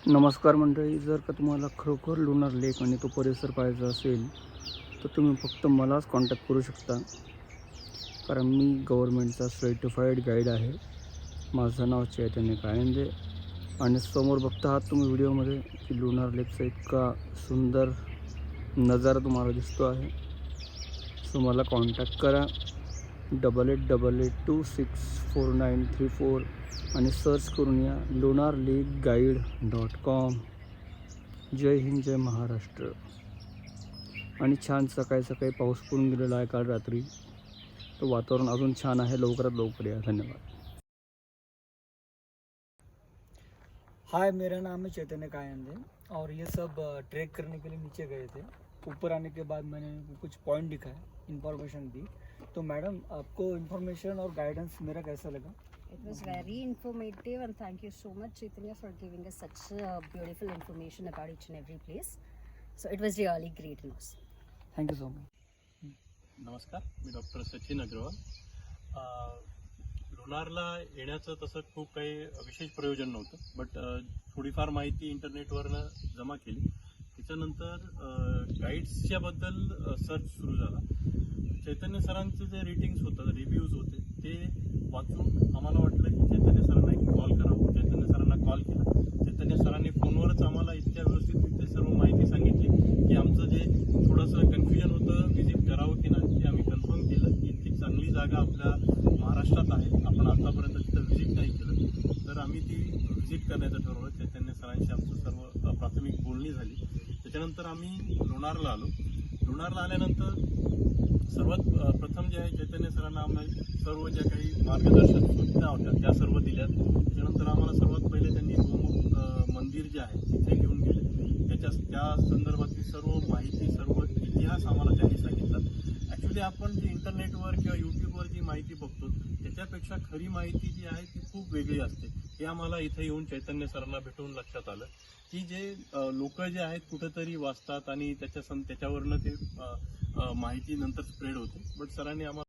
नमस्कार मंडळी, जर का तुम्हाला खरोखर लोणार लेक आणि तो परिसर पाहायचा असेल तर तुम्ही फक्त मलाच कॉन्टॅक्ट करू शकता, कारण मी गव्हर्नमेंटचा सर्टिफाईड गाईड आहे. माझं नाव चैतन्य कायंदे आणि समोर बघता आहात तुम्ही व्हिडिओमध्ये की लोणार लेकचा इतका सुंदर नजारा तुम्हाला दिसतो आहे. सो मला कॉन्टॅक्ट करा 8888264934 आणि सर्च करून या lunarlakeguide.com. जय हिंद, जय महाराष्ट्र. आणि छान सकाळी सकाळी पाऊस पडून गेलेला आहे काल रात्री, तर वातावरण अजून छान आहे. लवकरात लवकर या. धन्यवाद. हाय, मेरा नाम है चैतन्य कायंदे और ये सब ट्रैक करने के लिए नीचे गए थे. ऊपर आने के बाद मैंने कुछ पॉइंट दिखाए, इन्फॉर्मेशन दी. तो मैडम, आपको इन्फॉर्मेशन और गाइडेंस मेरा कैसा लगा? It was very informative and thank you so much Chaitanya for giving us such beautiful information about each and every place. So it was really great news. Thank you so much. नमस्कार, मी doctor Sachin Agarwal. लोणारला येण्याचं तसं खूप काही विशेष प्रयोजन नव्हतं, but थोडीफार माहिती इंटरनेटवरनं जमा केली. त्याच्यानंतर गाईड्सच्याबद्दल सर्च सुरू झाला. चैतन्य सरांचे जे रेटिंग्स होतं, रिव्ह्यूज होते, ते वाचून आम्हाला वाटलं की चैतन्य सरांना एक कॉल करावं. चैतन्य सरांना कॉल केला. चैतन्य सरांनी फोनवरच आम्हाला इतक्या व्यवस्थितरित्या सर्व माहिती सांगितली की आमचं जे थोडंसं कन्फ्युजन होतं व्हिजिट करावं की नाही, ते आम्ही कन्फर्म केलं की इतकी चांगली जागा आपल्या महाराष्ट्रात आहे. आपण आतापर्यंत तिथं व्हिजिट नाही केलं, तर आम्ही ती व्हिजिट करण्याचं ठरवलं. चैतन्य सरांशी आमचं सर्व प्राथमिक बोलणी झाली. त्याच्यानंतर आम्ही लोणारला आलो. लोणारला आल्यानंतर सर्वात प्रथम जे आहे, चैतन्य सरांना आम्ही सर्व ज्या काही मार्गदर्शक सूचना होत्या त्या सर्व दिल्यात. त्याच्यानंतर आम्हाला सर्वात पहिले त्यांनी गोमुख मंदिर जे आहे तिथे घेऊन गेले. त्या संदर्भातली सर्व माहिती, सर्व इतिहास आम्हाला त्यांनी सांगितला. ॲक्च्युली आपण जे इंटरनेटवर किंवा यूट्यूबवर जी माहिती बघतो त्याच्यापेक्षा खरी माहिती जी आहे ती खूप वेगळी असते. हे आम्हाला इथे येऊन चैतन्य सरांना भेटून लक्षात आलं की जे लोक जे आहेत कुठेतरी वाचतात आणि त्याच्यावरनं ते माहिती नंतर स्प्रेड होते, बट सरांनी आम्हाला